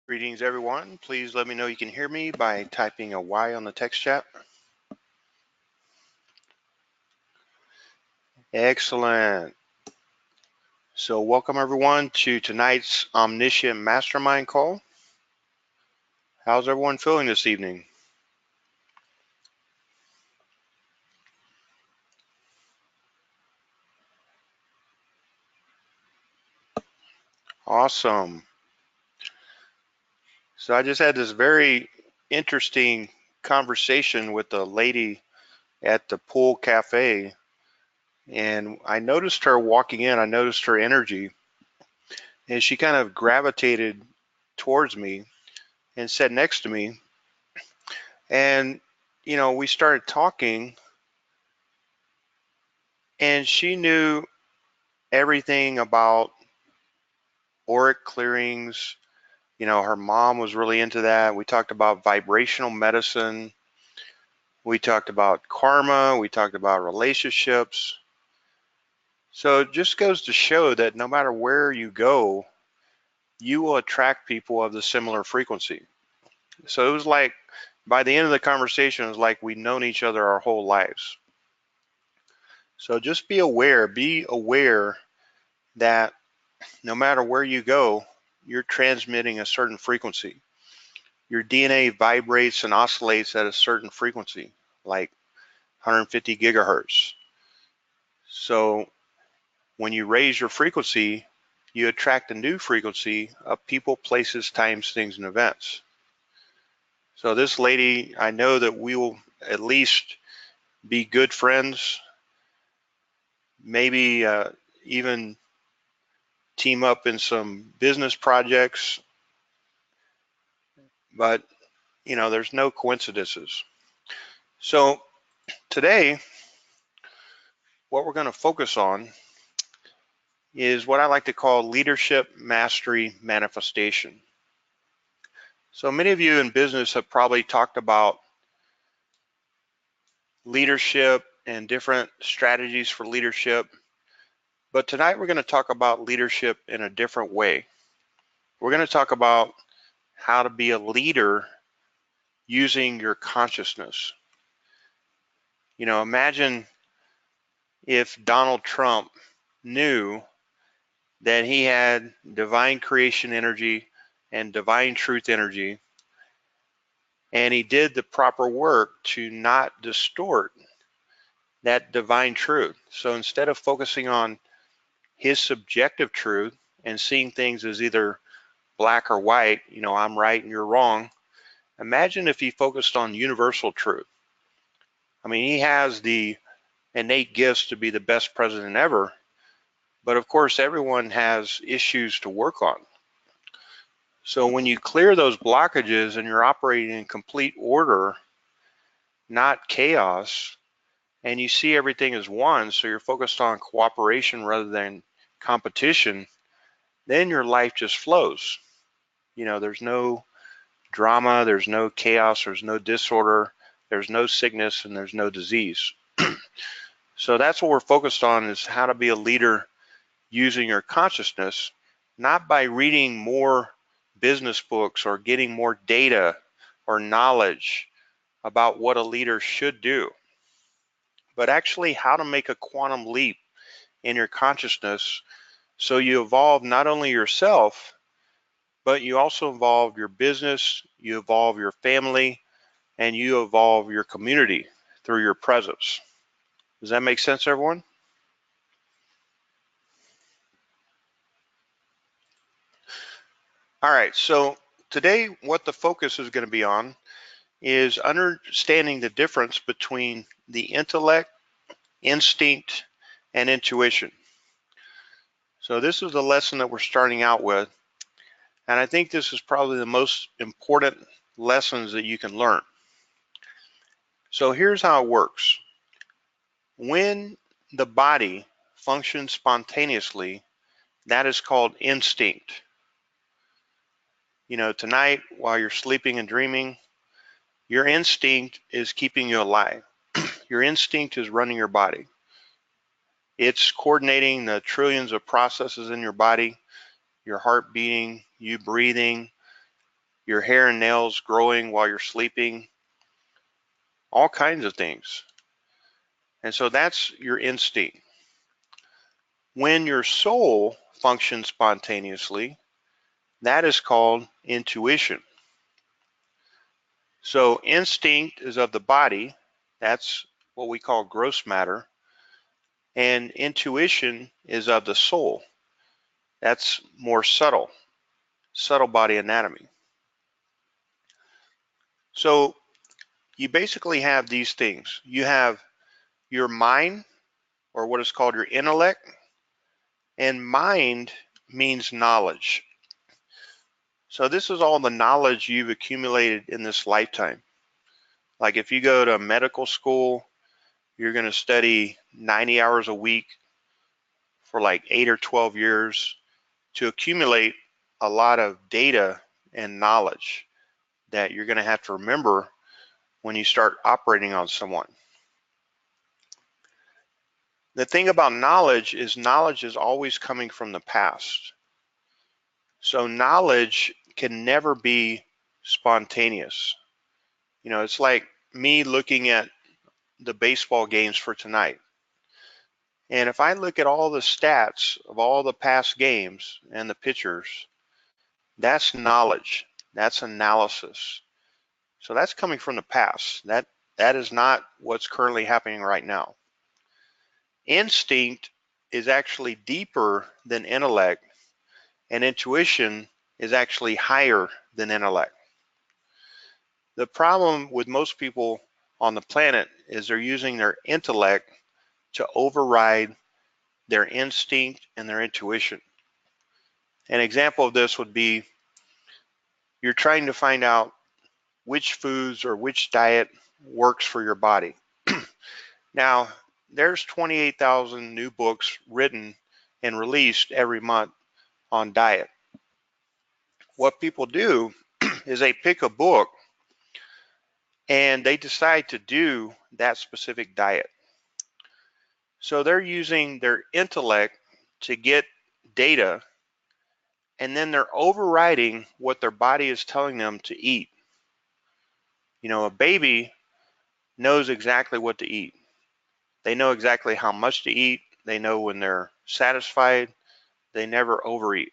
Greetings, everyone. Please let me know you can hear me by typing a Y on the text chat. Excellent. So welcome, everyone, to tonight's Omniscient Mastermind call. How's everyone feeling this evening? Awesome. So I just had this very interesting conversation with a lady at the pool cafe, and I noticed her walking in. I noticed her energy, and she kind of gravitated towards me and sat next to me. And, we started talking, and she knew everything about auric clearings. Her mom was really into that. We talked about vibrational medicine. We talked about karma. We talked about relationships. So it just goes to show that no matter where you go, you will attract people of the similar frequency. So it was like, by the end of the conversation, it was like we'd known each other our whole lives. So just be aware that no matter where you go, you're transmitting a certain frequency. Your DNA vibrates and oscillates at a certain frequency, like 150 gigahertz. So when you raise your frequency, you attract a new frequency of people, places, times, things, and events. So this lady, I know that we will at least be good friends, maybe even team up in some business projects, but there's no coincidences. So today, what we're going to focus on is what I like to call leadership mastery manifestation. So many of you in business have probably talked about leadership and different strategies for leadership, but tonight we're going to talk about leadership in a different way. We're going to talk about how to be a leader using your consciousness. Imagine if Donald Trump knew that he had divine creation energy and divine truth energy, and he did the proper work to not distort that divine truth. So instead of focusing on his subjective truth and seeing things as either black or white, I'm right and you're wrong, imagine if he focused on universal truth. I mean, he has the innate gifts to be the best president ever, but of course everyone has issues to work on. So when you clear those blockages and you're operating in complete order, not chaos, and you see everything as one, so you're focused on cooperation rather than competition, then your life just flows. There's no drama, there's no chaos, there's no disorder, there's no sickness, and there's no disease. So that's what we're focused on, is how to be a leader using your consciousness, not by reading more business books or getting more data or knowledge about what a leader should do, but actually how to make a quantum leap in your consciousness so you evolve not only yourself, but you also evolve your business, you evolve your family, and you evolve your community through your presence. Does that make sense, everyone? All right, so today what the focus is going to be on is understanding the difference between the intellect, instinct, and intuition. So this is the lesson that we're starting out with, and I think this is probably the most important lessons that you can learn. So here's how it works. When the body functions spontaneously, that is called instinct. Tonight while you're sleeping and dreaming, your instinct is keeping you alive. Your instinct is running your body. It's coordinating the trillions of processes in your body, your heart beating, you breathing, your hair and nails growing while you're sleeping, all kinds of things. And so that's your instinct. When your soul functions spontaneously, that is called intuition. So instinct is of the body, that's what we call gross matter, and intuition is of the soul, that's more subtle body anatomy. So you basically have these things. You have your mind, or what is called your intellect, and mind means knowledge. So this is all the knowledge you've accumulated in this lifetime. Like if you go to medical school, you're going to study 90 hours a week for like 8 or 12 years to accumulate a lot of data and knowledge that you're going to have to remember when you start operating on someone. The thing about knowledge is always coming from the past. So knowledge can never be spontaneous. You know, it's like me looking at the baseball games for tonight. And if I look at all the stats of all the past games and the pitchers, that's knowledge. That's analysis. So that's coming from the past. That is not what's currently happening right now. Instinct is actually deeper than intellect, and intuition is actually higher than intellect. The problem with most people on the planet is they're using their intellect to override their instinct and their intuition. An example of this would be you're trying to find out which foods or which diet works for your body. Now, there's 28,000 new books written and released every month on diet. What people do is they pick a book and they decide to do that specific diet. So they're using their intellect to get data, and then they're overriding what their body is telling them to eat. You know, a baby knows exactly what to eat. They know exactly how much to eat. They know when they're satisfied. They never overeat.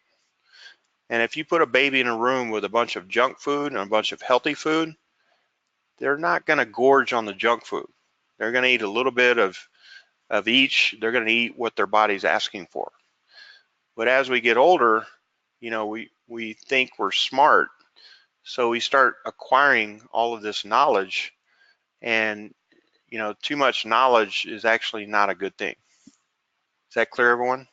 And if you put a baby in a room with a bunch of junk food and a bunch of healthy food, they're not going to gorge on the junk food. They're going to eat a little bit of each. They're going to eat what their body's asking for. But as we get older, you know, we think we're smart. So we start acquiring all of this knowledge, and you know, too much knowledge is actually not a good thing. Is that clear, everyone?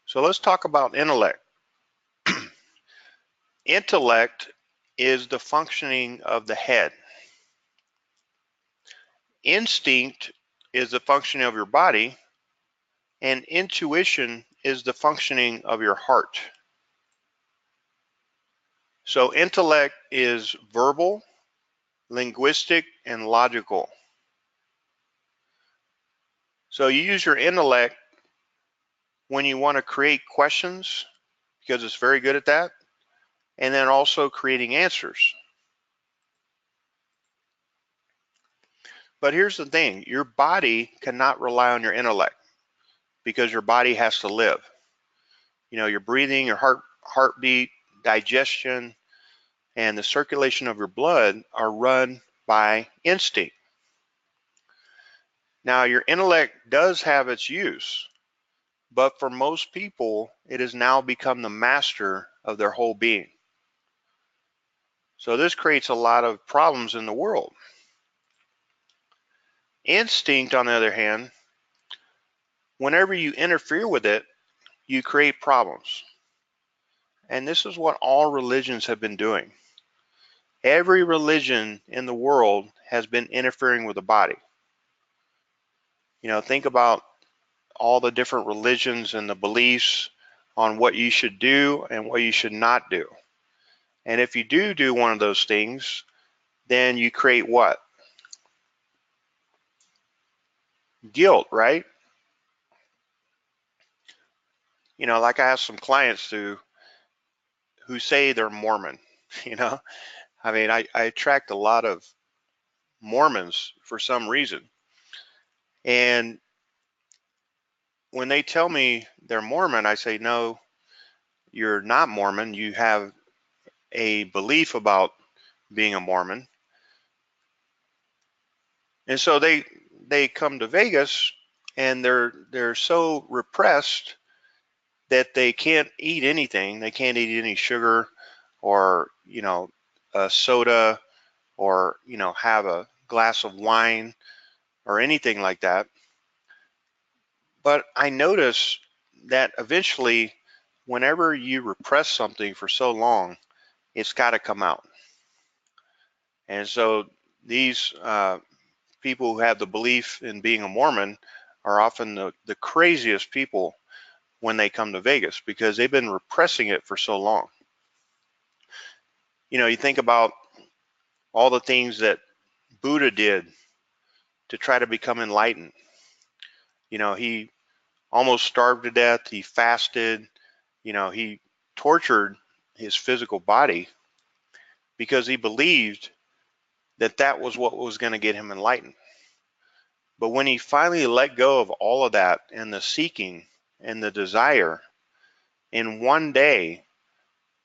So let's talk about intellect. Intellect is the functioning of the head. Instinct is the functioning of your body, and intuition is the functioning of your heart. So intellect is verbal, linguistic, and logical. So you use your intellect when you want to create questions, because it's very good at that, and then also creating answers. But here's the thing, your body cannot rely on your intellect because your body has to live. You know, your breathing, your heartbeat, digestion, and the circulation of your blood are run by instinct. Now, your intellect does have its use, but for most people, it has now become the master of their whole being. So this creates a lot of problems in the world. Instinct, on the other hand, whenever you interfere with it, you create problems. And this is what all religions have been doing. Every religion in the world has been interfering with the body. You know, think about all the different religions and the beliefs on what you should do and what you should not do. And if you do one of those things, then you create what? Guilt, right? like I have some clients who say they're Mormon. You know, I mean, I attract a lot of Mormons for some reason. And when they tell me they're Mormon, I say, no, you're not Mormon. You have a belief about being a Mormon. And so they come to Vegas and they're so repressed that they can't eat anything. They can't eat any sugar or, a soda or, have a glass of wine or anything like that. But I notice that eventually, whenever you repress something for so long, it's got to come out. And so these people who have the belief in being a Mormon are often the craziest people when they come to Vegas because they've been repressing it for so long. You think about all the things that Buddha did to try to become enlightened. He almost starved to death. He fasted. He tortured his physical body because he believed that that was what was going to get him enlightened. But when he finally let go of all of that and the seeking and the desire, in one day,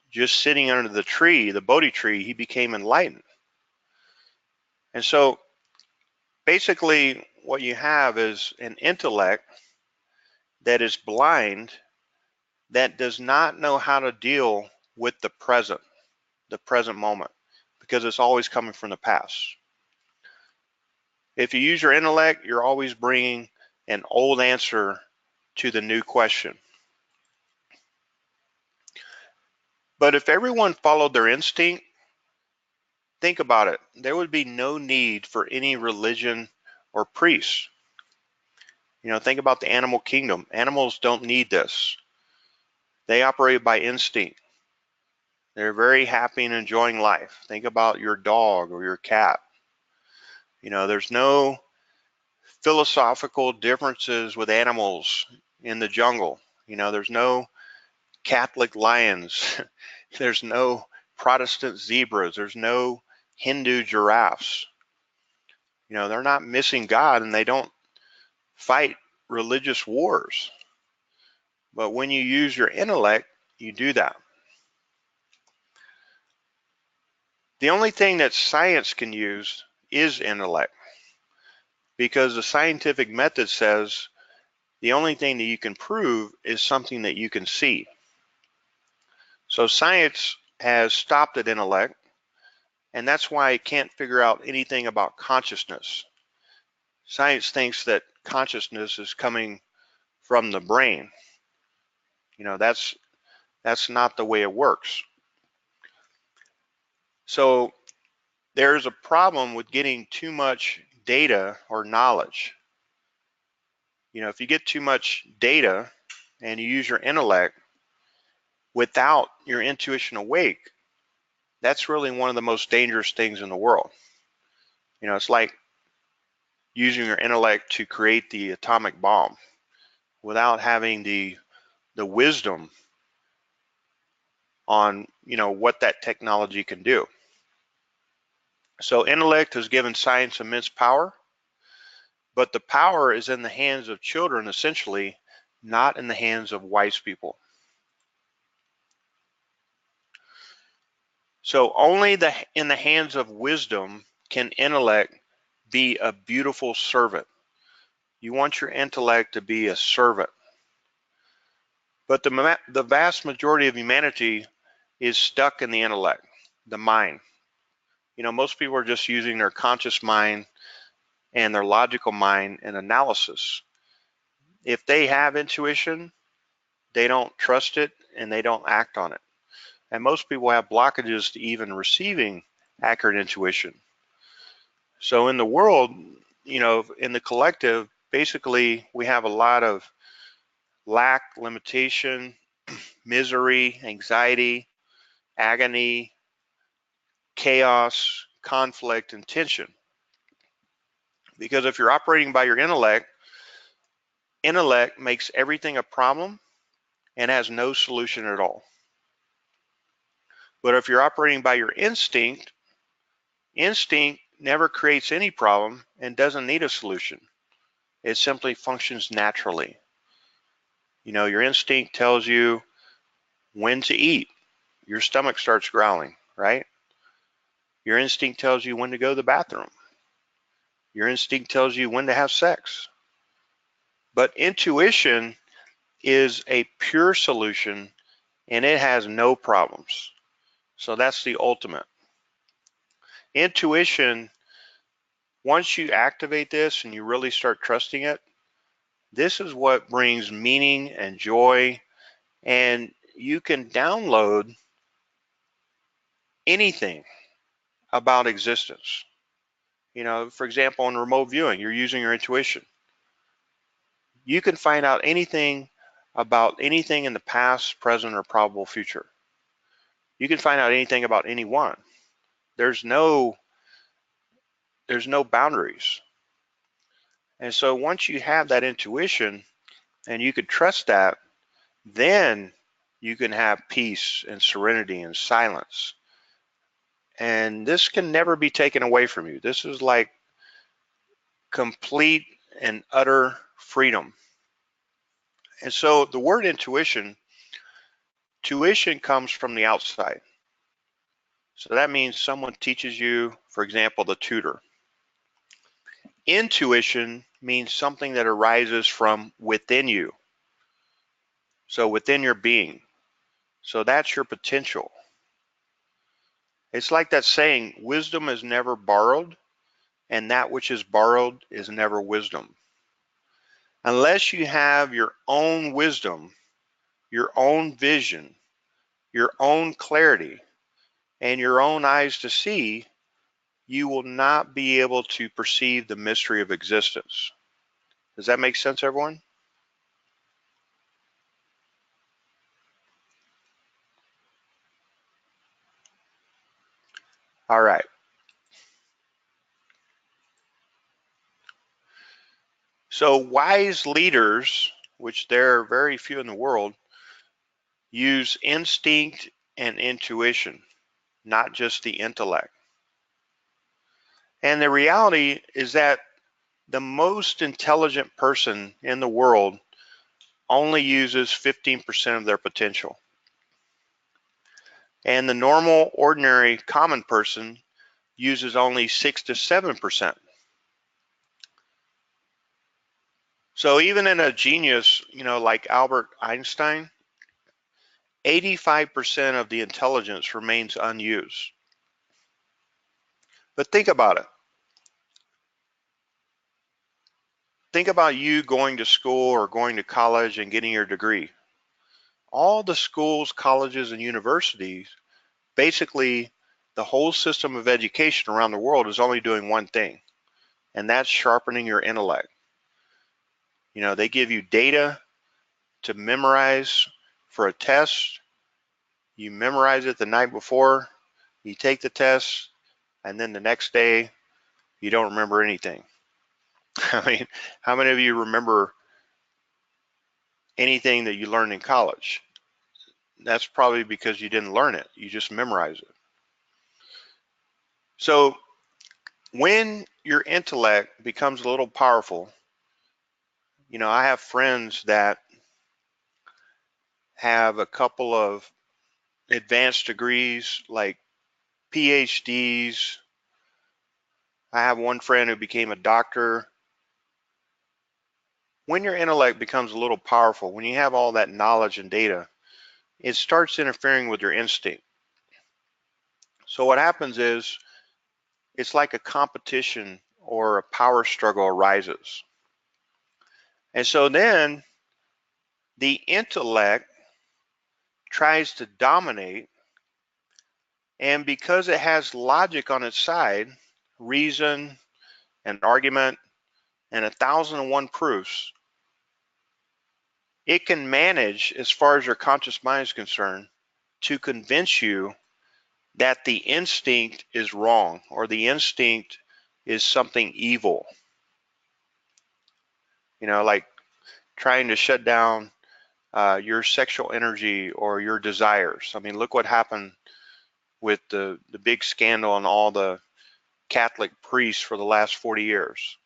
just sitting under the tree, the Bodhi tree, he became enlightened. And so basically what you have is an intellect that is blind, that does not know how to deal with the present moment, because it's always coming from the past. If you use your intellect, you're always bringing an old answer to the new question. But if everyone followed their instinct, think about it, there would be no need for any religion or priests. Think about the animal kingdom. Animals don't need this. They operate by instinct. They're very happy and enjoying life. Think about your dog or your cat. There's no philosophical differences with animals in the jungle. There's no Catholic lions. There's no Protestant zebras. There's no Hindu giraffes. They're not missing God, and they don't fight religious wars. But when you use your intellect, you do that. The only thing that science can use is intellect, because the scientific method says the only thing that you can prove is something that you can see. So science has stopped at intellect, and that's why it can't figure out anything about consciousness. Science thinks that consciousness is coming from the brain. That's not the way it works. So there's a problem with getting too much data or knowledge. If you get too much data and you use your intellect without your intuition awake, that's really one of the most dangerous things in the world. It's like using your intellect to create the atomic bomb without having the wisdom on what that technology can do. So intellect has given science immense power, but the power is in the hands of children, essentially, not in the hands of wise people. So only in the hands of wisdom can intellect be a beautiful servant. You want your intellect to be a servant. But the vast majority of humanity is stuck in the intellect, the mind. Most people are just using their conscious mind and their logical mind and analysis. If they have intuition, they don't trust it and they don't act on it. And most people have blockages to even receiving accurate intuition. So in the world, in the collective, basically we have a lot of lack, limitation, misery, anxiety, agony, chaos, conflict, and tension. Because if you're operating by your intellect makes everything a problem and has no solution at all. But if you're operating by your instinct, instinct never creates any problem and doesn't need a solution. It simply functions naturally. You know, your instinct tells you when to eat. Your stomach starts growling, right? Your instinct tells you when to go to the bathroom. Your instinct tells you when to have sex. But intuition is a pure solution and it has no problems. So that's the ultimate. Intuition, once you activate this and you really start trusting it, this is what brings meaning and joy, and you can download anything about existence. You know, for example, in remote viewing, you're using your intuition. You can find out anything about anything in the past, present, or probable future. You can find out anything about anyone. There's no boundaries. And so once you have that intuition and you could trust that, then you can have peace and serenity and silence. And this can never be taken away from you. This is like complete and utter freedom. And so the word intuition, tuition comes from the outside. So that means someone teaches you, for example, the tutor. Intuition means something that arises from within you. So within your being. So that's your potential. It's like that saying, wisdom is never borrowed, and that which is borrowed is never wisdom. Unless you have your own wisdom, your own vision, your own clarity, and your own eyes to see, you will not be able to perceive the mystery of existence. Does that make sense, everyone? All right. So wise leaders, which there are very few in the world, use instinct and intuition, not just the intellect. And the reality is that the most intelligent person in the world only uses 15% of their potential. And the normal, ordinary, common person uses only 6 to 7%. So even in a genius, you know, like Albert Einstein, 85% of the intelligence remains unused. But think about it. Think about you going to school or going to college and getting your degree. All the schools, colleges, and universities, basically the whole system of education around the world is only doing one thing, and that's sharpening your intellect. You know, they give you data to memorize for a test. You memorize it the night before, you take the test, and then the next day you don't remember anything. I mean, how many of you remember anything that you learned in college? That's probably because you didn't learn it, you just memorized it. So when your intellect becomes a little powerful, you know, I have friends that have a couple of advanced degrees like PhDs. I have one friend who became a doctor. When your intellect becomes a little powerful, when you have all that knowledge and data, it starts interfering with your instinct. So what happens is it's like a competition or a power struggle arises. And so then the intellect tries to dominate, and because it has logic on its side, reason and argument and 1,001 proofs, it can manage, as far as your conscious mind is concerned, to convince you that the instinct is wrong or the instinct is something evil. You know, like trying to shut down your sexual energy or your desires. I mean, look what happened with the big scandal and all the Catholic priests for the last 40 years.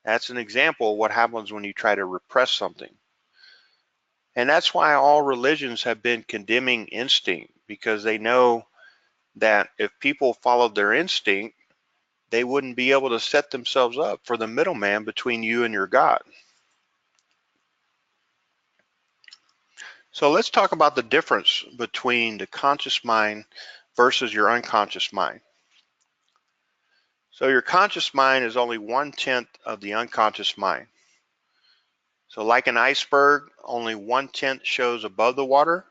That's an example of what happens when you try to repress something. And that's why all religions have been condemning instinct, because they know that if people followed their instinct, they wouldn't be able to set themselves up for the middleman between you and your God. So let's talk about the difference between the conscious mind versus your unconscious mind. So your conscious mind is only 1/10 of the unconscious mind. So like an iceberg, only 1/10 shows above the water,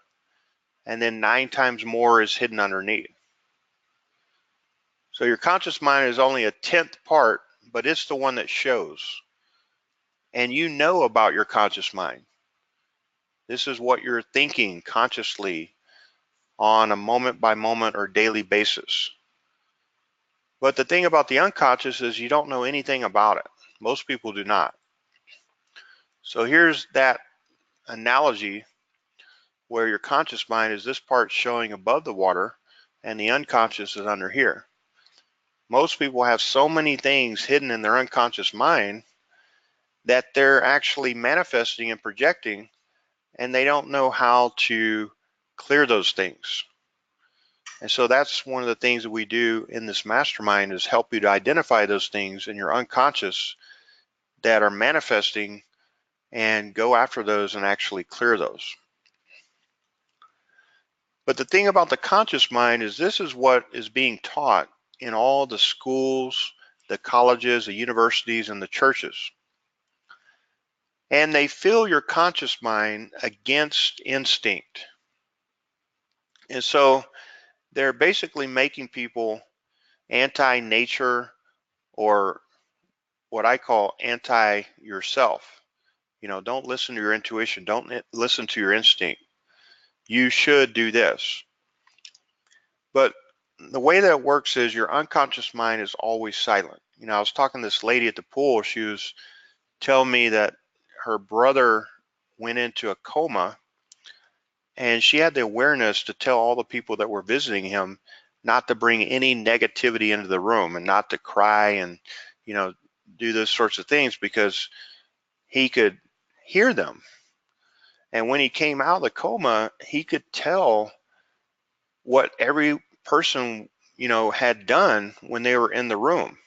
and then 9 times more is hidden underneath. So your conscious mind is only a 10th part, but it's the one that shows. And you know about your conscious mind. This is what you're thinking consciously on a moment by moment or daily basis. But the thing about the unconscious is you don't know anything about it. Most people do not. So here's that analogy where your conscious mind is this part showing above the water and the unconscious is under here. Most people have so many things hidden in their unconscious mind that they're actually manifesting and projecting, and they don't know how to clear those things. And so that's one of the things that we do in this mastermind, is help you to identify those things in your unconscious that are manifesting, and go after those and actually clear those. But the thing about the conscious mind is this is what is being taught in all the schools, the colleges, the universities, and the churches. And they fill your conscious mind against instinct. And so they're basically making people anti-nature, or what I call anti-yourself. You know, don't listen to your intuition. Don't listen to your instinct. You should do this. But the way that it works is your unconscious mind is always silent. You know, I was talking to this lady at the pool. She was telling me that her brother went into a coma, and she had the awareness to tell all the people that were visiting him not to bring any negativity into the room, and not to cry and, you know, do those sorts of things, because he could hear them. And when he came out of the coma, he could tell what every person, you know, had done when they were in the room.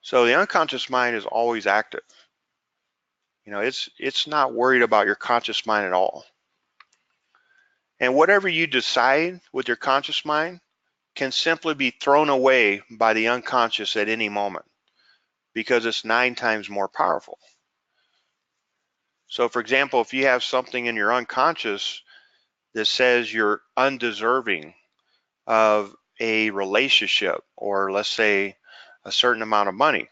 So the unconscious mind is always active. You know, it's not worried about your conscious mind at all. And whatever you decide with your conscious mind can simply be thrown away by the unconscious at any moment, because it's 9 times more powerful. So for example, if you have something in your unconscious that says you're undeserving of a relationship, or let's say a certain amount of money,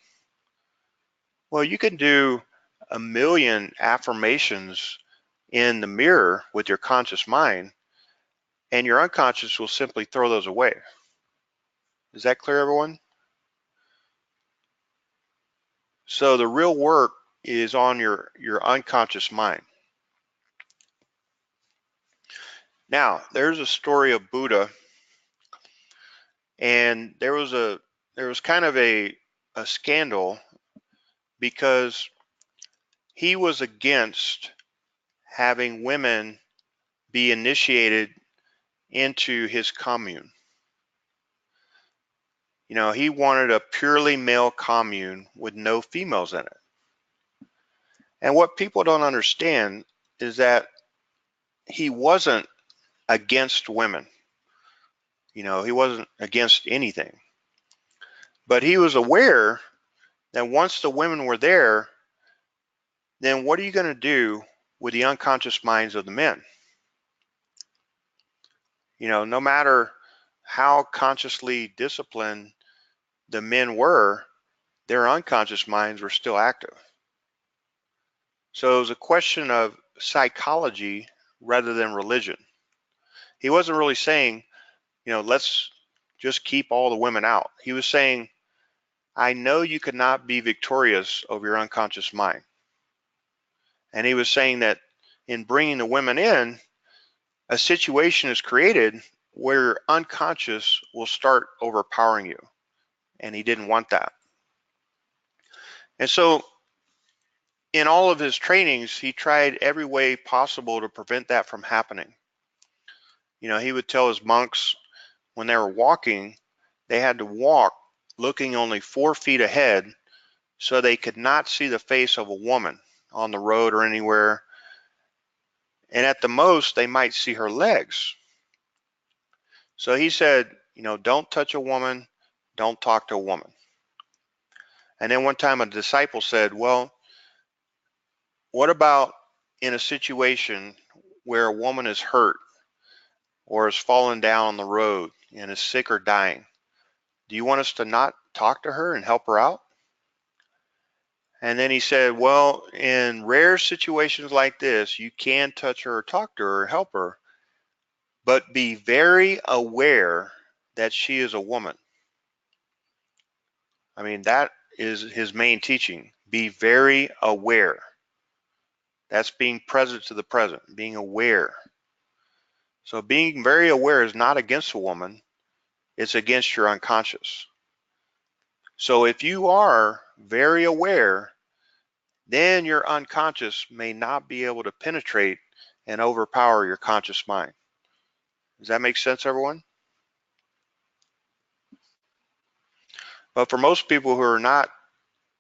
well, you can do a million affirmations in the mirror with your conscious mind, and your unconscious will simply throw those away. Is that clear, everyone? So the real work is on your unconscious mind. Now, there's a story of Buddha, and there was kind of a scandal, because he was against having women be initiated into his commune. You know, he wanted a purely male commune with no females in it. And what people don't understand is that he wasn't against women. You know, he wasn't against anything. But he was aware that once the women were there, then what are you going to do with the unconscious minds of the men? You know, no matter how consciously disciplined the men were, their unconscious minds were still active. So it was a question of psychology rather than religion. He wasn't really saying, you know, let's just keep all the women out. He was saying, I know you cannot be victorious over your unconscious mind. And he was saying that in bringing the women in, a situation is created where your unconscious will start overpowering you. And he didn't want that. And so in all of his trainings, he tried every way possible to prevent that from happening. He would tell his monks when they were walking, they had to walk looking only 4 feet ahead so they could not see the face of a woman on the road or anywhere. And at the most, they might see her legs. So he said, don't touch a woman, don't talk to a woman. And then one time a disciple said, well, what about in a situation where a woman is hurt or has fallen down on the road and is sick or dying? Do you want us to not talk to her and help her out? And then he said, well, in rare situations like this, you can touch her or talk to her or help her, but be very aware that she is a woman. I mean, that is his main teaching. Be very aware. That's being present to the present, being aware. So being very aware is not against a woman, it's against your unconscious. So if you are very aware, then your unconscious may not be able to penetrate and overpower your conscious mind. Does that make sense, everyone? But for most people who are not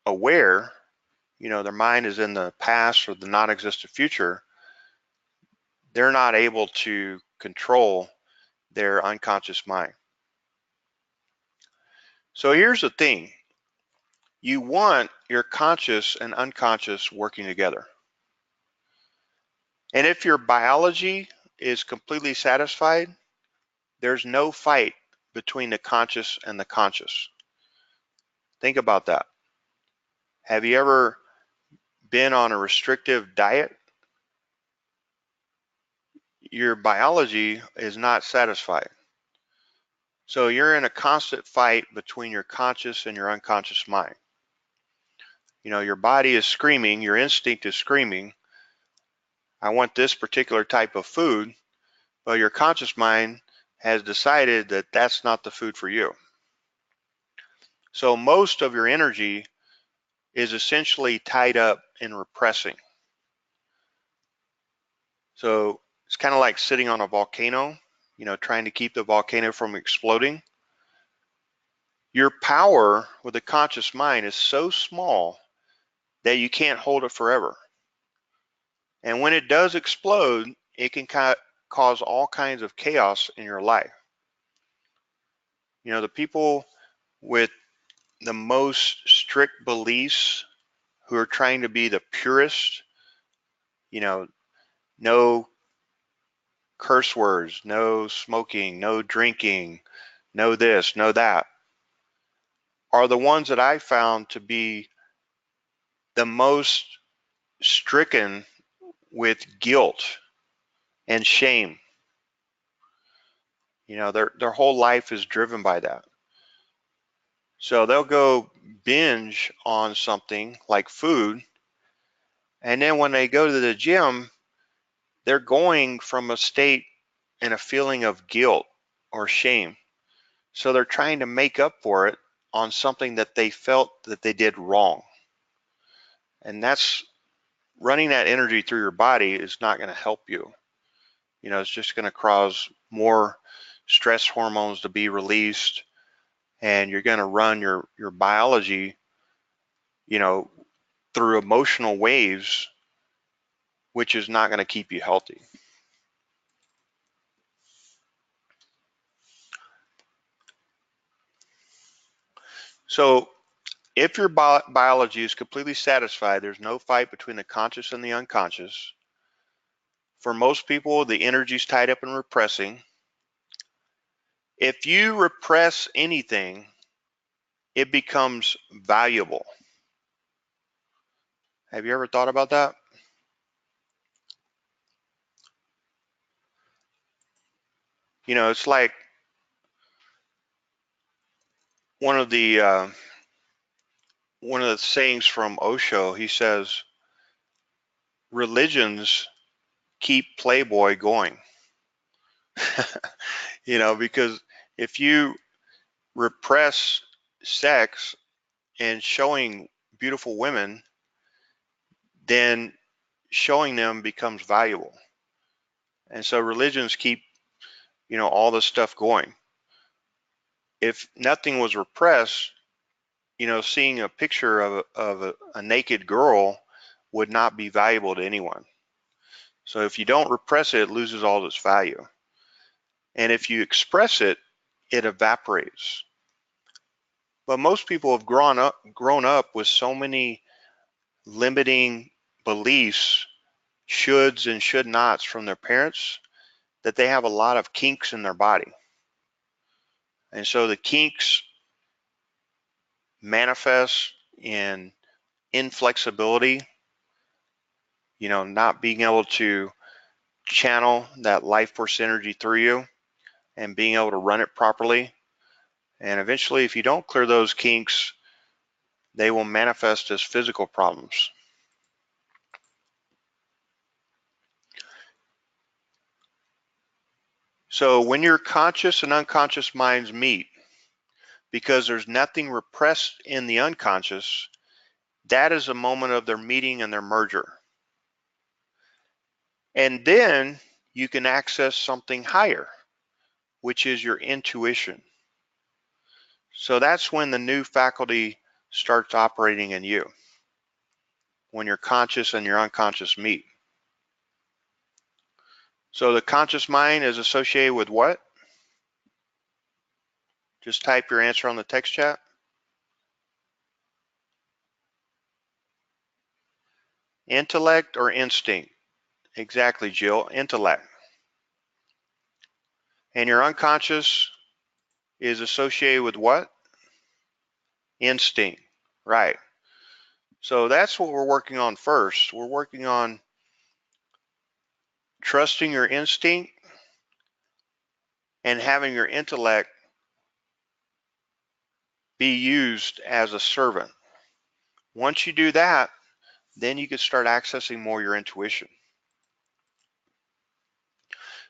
aware, their mind is in the past or the non-existent future, they're not able to control their unconscious mind. So here's the thing. You want your conscious and unconscious working together. And if your biology is completely satisfied, there's no fight between the conscious and the conscious. Think about that. Have you ever been on a restrictive diet? Your biology is not satisfied. So you're in a constant fight between your conscious and your unconscious mind. Your body is screaming, your instinct is screaming, I want this particular type of food, but your conscious mind has decided that that's not the food for you. So most of your energy is essentially tied up in repressing. So it's kind of like sitting on a volcano, trying to keep the volcano from exploding. Your power with the conscious mind is so small that you can't hold it forever. And when it does explode, it can cause all kinds of chaos in your life. The people with the most strict beliefs who are trying to be the purest, no curse words, no smoking, no drinking, no this, no that, are the ones that I found to be the most stricken with guilt and shame. Their whole life is driven by that. So they'll go binge on something like food, and then when they go to the gym, they're going from a state and a feeling of guilt or shame. So they're trying to make up for it on something that they felt that they did wrong. And that's running that energy through your body is not going to help you. It's just going to cause more stress hormones to be released, and you're going to run your biology, through emotional waves, which is not going to keep you healthy. So if your biology is completely satisfied, there's no fight between the conscious and the unconscious. For most people, the energy is tied up in repressing. If you repress anything, it becomes valuable. Have you ever thought about that? It's like one of the sayings from Osho. He says, religions keep Playboy going. You know, because if you repress sex and showing beautiful women, then showing them becomes valuable. And so religions keep, you know, all this stuff going. If nothing was repressed, you know, seeing a picture of a naked girl would not be valuable to anyone. So if you don't repress it, it loses all its value. And if you express it, it evaporates. But most people have grown up with so many limiting beliefs, shoulds and should nots from their parents, that they have a lot of kinks in their body. And so the kinks manifest in inflexibility, you know, not being able to channel that life force energy through you and being able to run it properly. And eventually, if you don't clear those kinks, they will manifest as physical problems. So when your conscious and unconscious minds meet, because there's nothing repressed in the unconscious, that is a moment of their meeting and their merger. And then you can access something higher, which is your intuition. So that's when the new faculty starts operating in you, when your conscious and your unconscious meet. So the conscious mind is associated with what? Just type your answer on the text chat. Intellect or instinct? Exactly, Jill, intellect. And your unconscious is associated with what? Instinct, right. So that's what we're working on first. We're working on trusting your instinct and having your intellect be used as a servant. Once you do that, then you can start accessing more your intuition.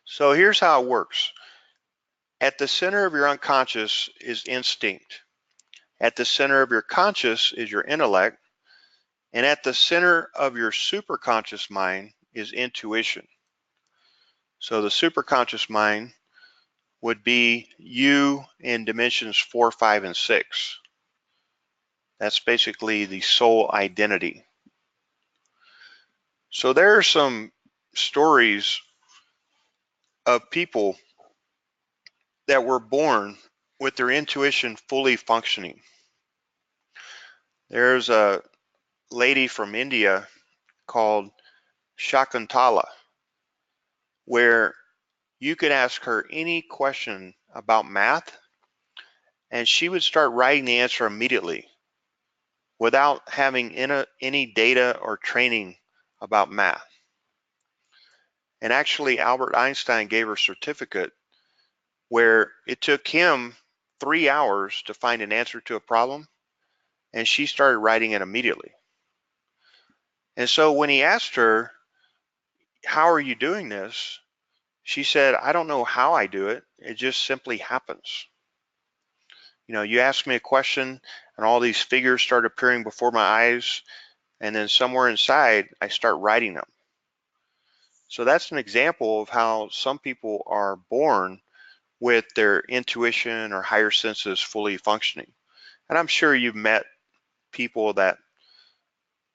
So here's how it works. At the center of your unconscious is instinct. At the center of your conscious is your intellect. And at the center of your superconscious mind is intuition. So the superconscious mind would be you in dimensions 4, 5, and 6. That's basically the soul identity. So there are some stories of people that were born with their intuition fully functioning. There's a lady from India called Shakuntala, where you could ask her any question about math and she would start writing the answer immediately without having any data or training about math. And actually, Albert Einstein gave her a certificate where it took him 3 hours to find an answer to a problem, and she started writing it immediately. And so when he asked her, how are you doing this? She said, I don't know how I do it. It just simply happens. You know, you ask me a question and all these figures start appearing before my eyes, and then somewhere inside, I start writing them. So that's an example of how some people are born with their intuition or higher senses fully functioning. And I'm sure you've met people that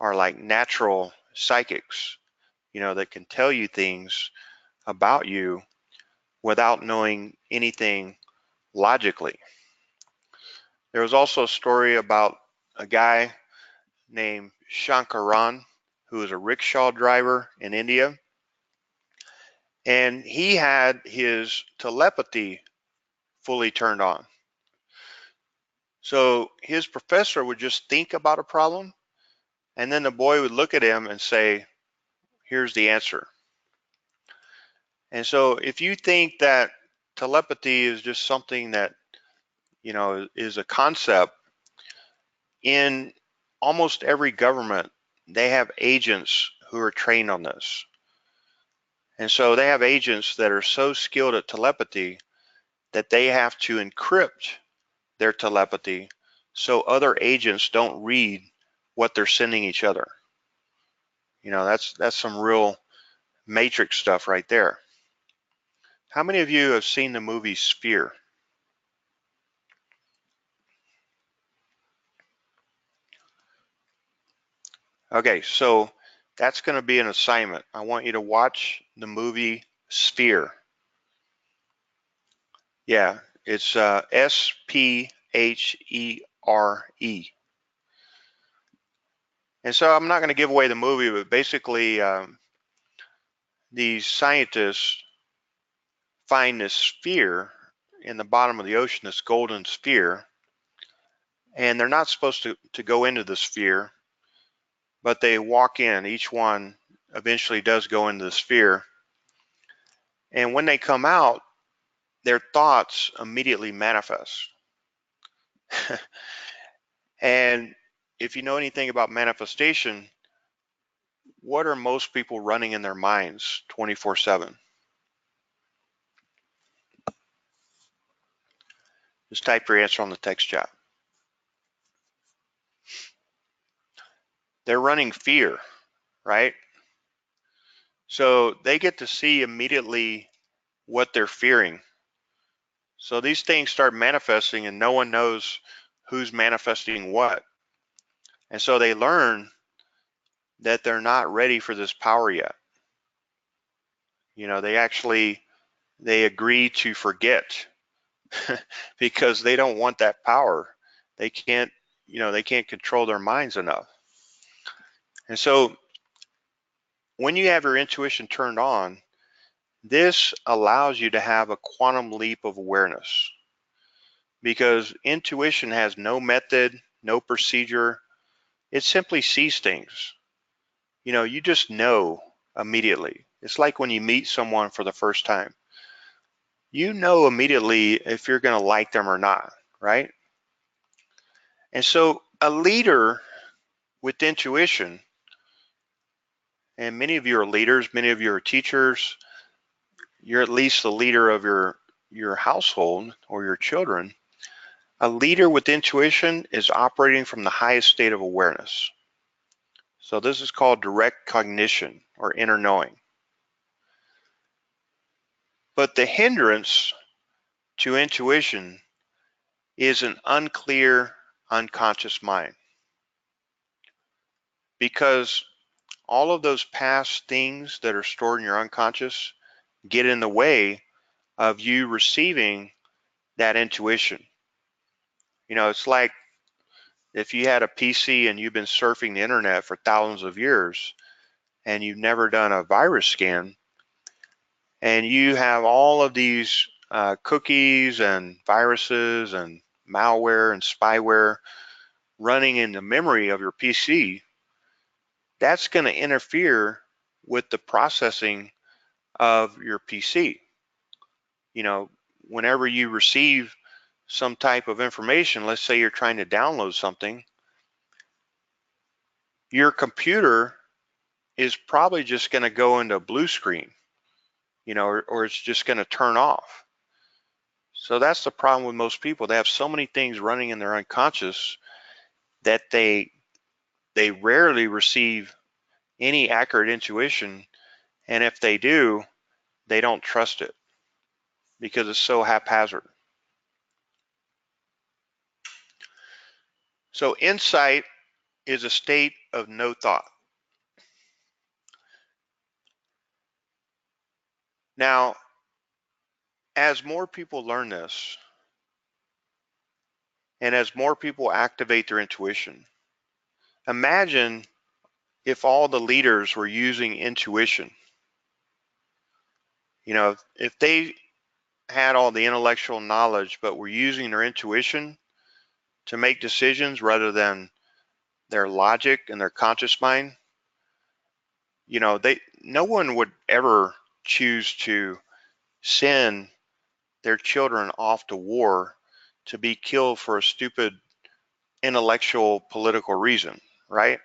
are like natural psychics, you know, that can tell you things about you without knowing anything logically. There was also a story about a guy named Shankaran, who was a rickshaw driver in India. And he had his telepathy fully turned on. So his professor would just think about a problem, and then the boy would look at him and say, here's the answer. And so if you think that telepathy is just something that, you know, is a concept, in almost every government, they have agents who are trained on this. And so they have agents that are so skilled at telepathy that they have to encrypt their telepathy so other agents don't read what they're sending each other. That's some real matrix stuff right there. How many of you have seen the movie Sphere? Okay, so that's going to be an assignment. I want you to watch the movie Sphere. Yeah, it's Sphere. And so I'm not going to give away the movie, but basically these scientists find this sphere in the bottom of the ocean, this golden sphere, and they're not supposed to go into the sphere, but they walk in. Each one eventually does go into the sphere. And when they come out, their thoughts immediately manifest. And if you know anything about manifestation, what are most people running in their minds 24/7? Just type your answer on the text chat. They're running fear, right? So they get to see immediately what they're fearing. So these things start manifesting and no one knows who's manifesting what. And so they learn that they're not ready for this power yet. They agree to forget because they don't want that power. They can't control their minds enough. And so when you have your intuition turned on, this allows you to have a quantum leap of awareness, because intuition has no method, no procedure. It simply sees things. You just know immediately. It's like when you meet someone for the first time. You know immediately if you're going to like them or not, right? And so a leader with intuition, and many of you are leaders, many of you are teachers, you're at least the leader of your household or your children. A leader with intuition is operating from the highest state of awareness. So this is called direct cognition or inner knowing. But the hindrance to intuition is an unclear, unconscious mind. Because all of those past things that are stored in your unconscious get in the way of you receiving that intuition. It's like if you had a PC and you've been surfing the internet for thousands of years and you've never done a virus scan, and you have all of these cookies and viruses and malware and spyware running in the memory of your PC, that's going to interfere with the processing of your PC. Whenever you receive some type of information, let's say you're trying to download something, your computer is probably just going to go into blue screen, or it's just going to turn off. So that's the problem with most people. They have so many things running in their unconscious that they rarely receive any accurate intuition, and if they do, they don't trust it because it's so haphazard. So insight is a state of no thought. Now, as more people learn this, and as more people activate their intuition, imagine if all the leaders were using intuition. If they had all the intellectual knowledge but were using their intuition to make decisions rather than their logic and their conscious mind, no one would ever choose to send their children off to war to be killed for a stupid intellectual political reason, right?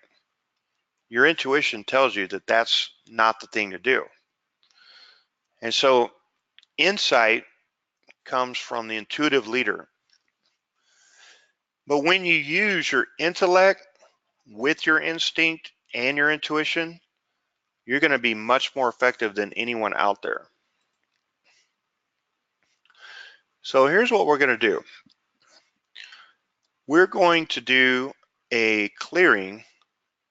Your intuition tells you that that's not the thing to do. And so insight comes from the intuitive leader. But when you use your intellect with your instinct and your intuition, you're going to be much more effective than anyone out there. So here's what we're going to do. We're going to do a clearing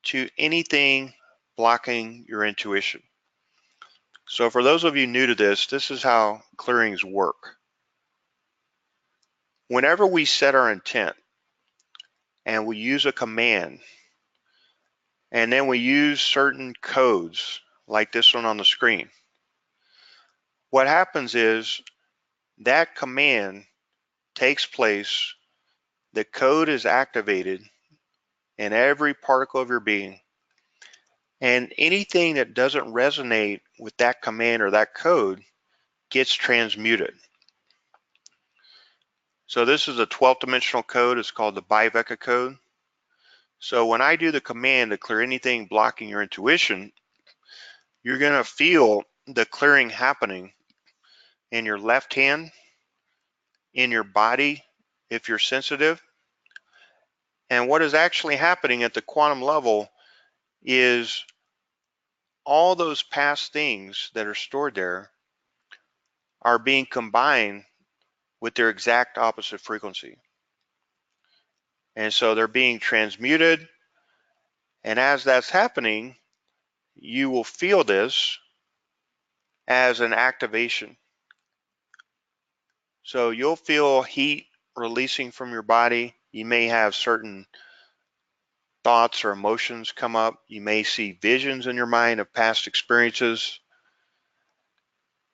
to anything blocking your intuition. So for those of you new to this is how clearings work. Whenever we set our intent and we use a command, and then we use certain codes like this one on the screen, what happens is that command takes place, the code is activated in every particle of your being, and anything that doesn't resonate with that command or that code gets transmuted. So this is a 12th dimensional code. It's called the Biveka code. So when I do the command to clear anything blocking your intuition, you're going to feel the clearing happening in your left hand, in your body, if you're sensitive. And what is actually happening at the quantum level is all those past things that are stored there are being combined with their exact opposite frequency. And so they're being transmuted. And as that's happening, you will feel this as an activation. So you'll feel heat releasing from your body. You may have certain thoughts or emotions come up. You may see visions in your mind of past experiences.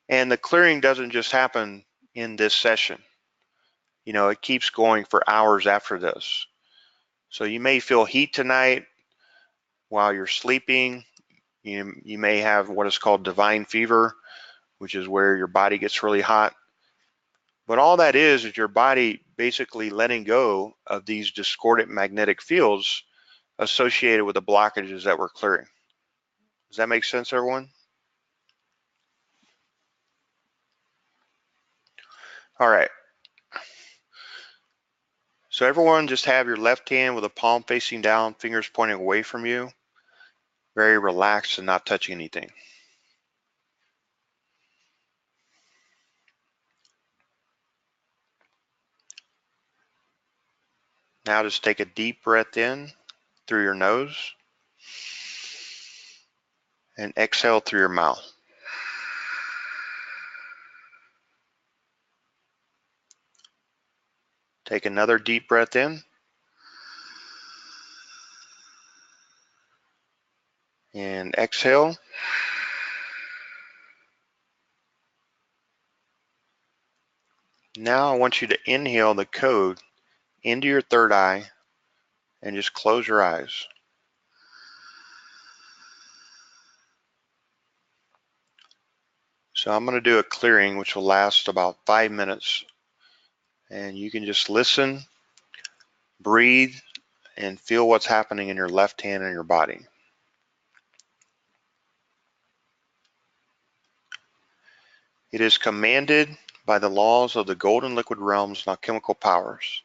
And the clearing doesn't just happen in this session. You know, it keeps going for hours after this. So you may feel heat tonight while you're sleeping. You may have what is called divine fever, which is where your body gets really hot. But all that is your body basically letting go of these discordant magnetic fields associated with the blockages that we're clearing. Does that make sense, everyone? All right. So everyone just have your left hand with the palm facing down, fingers pointing away from you. Very relaxed and not touching anything. Now just take a deep breath in through your nose and exhale through your mouth. Take another deep breath in and exhale. Now I want you to inhale the code into your third eye and just close your eyes. So I'm going to do a clearing which will last about 5 minutes, and you can just listen, breathe, and feel what's happening in your left hand and your body. It is commanded by the laws of the golden liquid realms and alchemical powers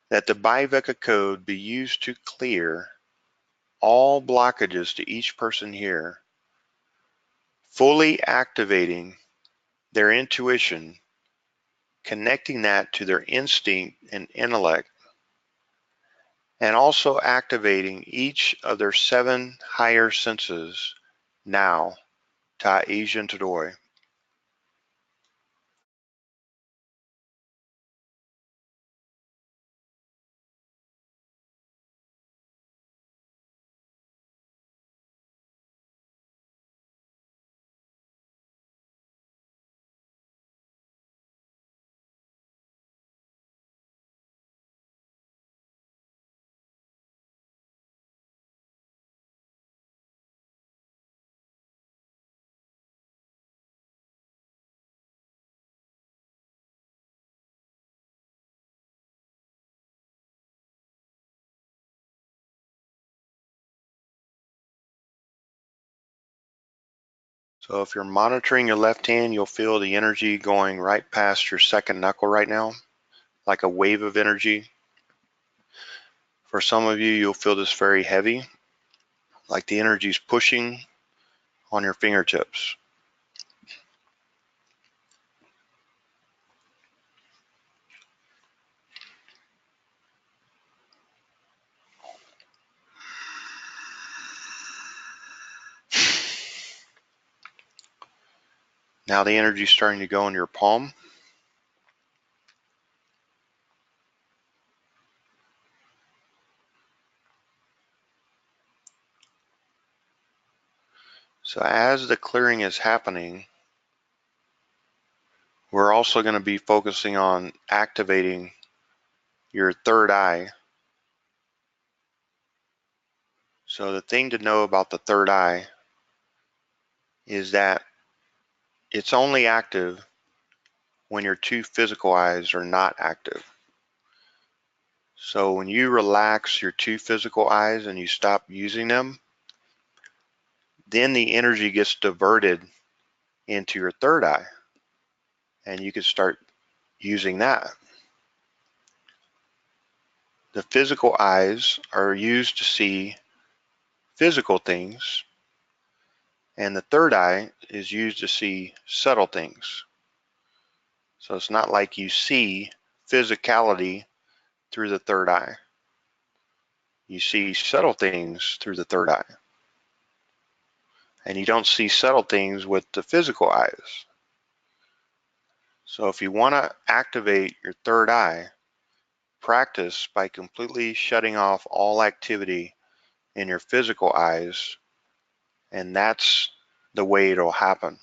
that the Biveka code be used to clear all blockages to each person here, fully activating their intuition, connecting that to their instinct and intellect, and also activating each of their 7 higher senses now, Ta Asian Tadoi. So if you're monitoring your left hand, you'll feel the energy going right past your second knuckle right now, like a wave of energy. For some of you, you'll feel this very heavy, like the energy's pushing on your fingertips. Now the energy's starting to go in your palm. So as the clearing is happening, we're also going to be focusing on activating your third eye. So the thing to know about the third eye is that it's only active when your two physical eyes are not active. So when you relax your two physical eyes and you stop using them, then the energy gets diverted into your third eye, and you can start using that. The physical eyes are used to see physical things, and the third eye is used to see subtle things. So it's not like you see physicality through the third eye. You see subtle things through the third eye. And you don't see subtle things with the physical eyes. So if you want to activate your third eye, practice by completely shutting off all activity in your physical eyes, and that's the way it'll happen.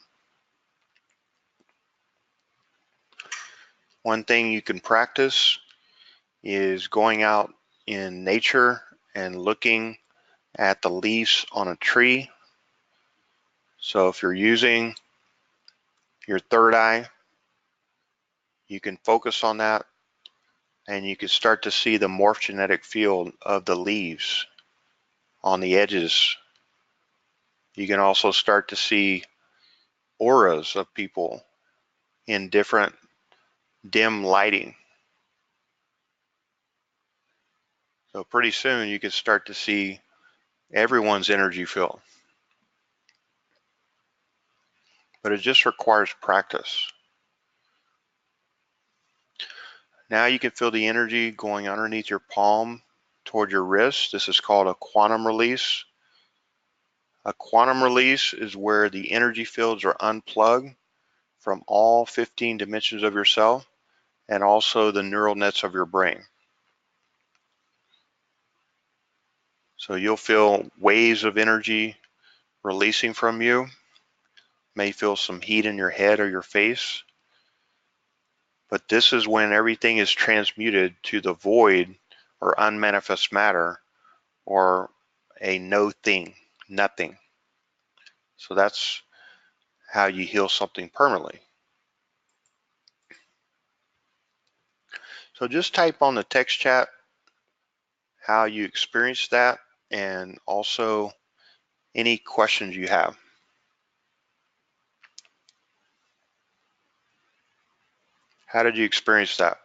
One thing you can practice is going out in nature and looking at the leaves on a tree. So if you're using your third eye, you can focus on that, and you can start to see the morphogenetic field of the leaves on the edges. You can also start to see auras of people in different dim lighting. So pretty soon you can start to see everyone's energy field. But it just requires practice. Now you can feel the energy going underneath your palm toward your wrist. This is called a quantum release. A quantum release is where the energy fields are unplugged from all 15 dimensions of yourself and also the neural nets of your brain. So you'll feel waves of energy releasing from you. May feel some heat in your head or your face. But this is when everything is transmuted to the void or unmanifest matter, or a no thing, nothing. So that's how you heal something permanently. So just type on the text chat how you experienced that, and also any questions you have. How did you experience that?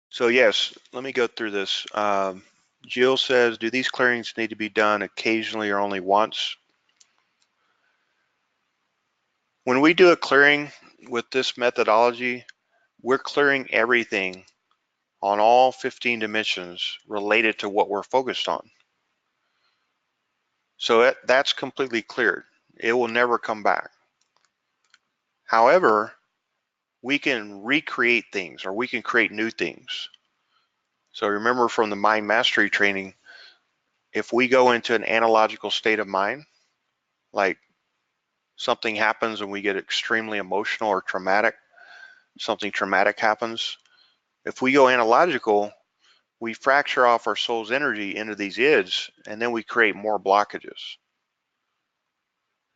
So yes, let me go through this. Jill says, do these clearings need to be done occasionally or only once? When we do a clearing with this methodology, we're clearing everything on all 15 dimensions related to what we're focused on. So that's completely cleared. It will never come back. However, we can recreate things, or we can create new things. So remember from the mind mastery training, if we go into an analogical state of mind, like something happens and we get extremely emotional or traumatic, something traumatic happens, if we go analogical, we fracture off our soul's energy into these ids, and then we create more blockages.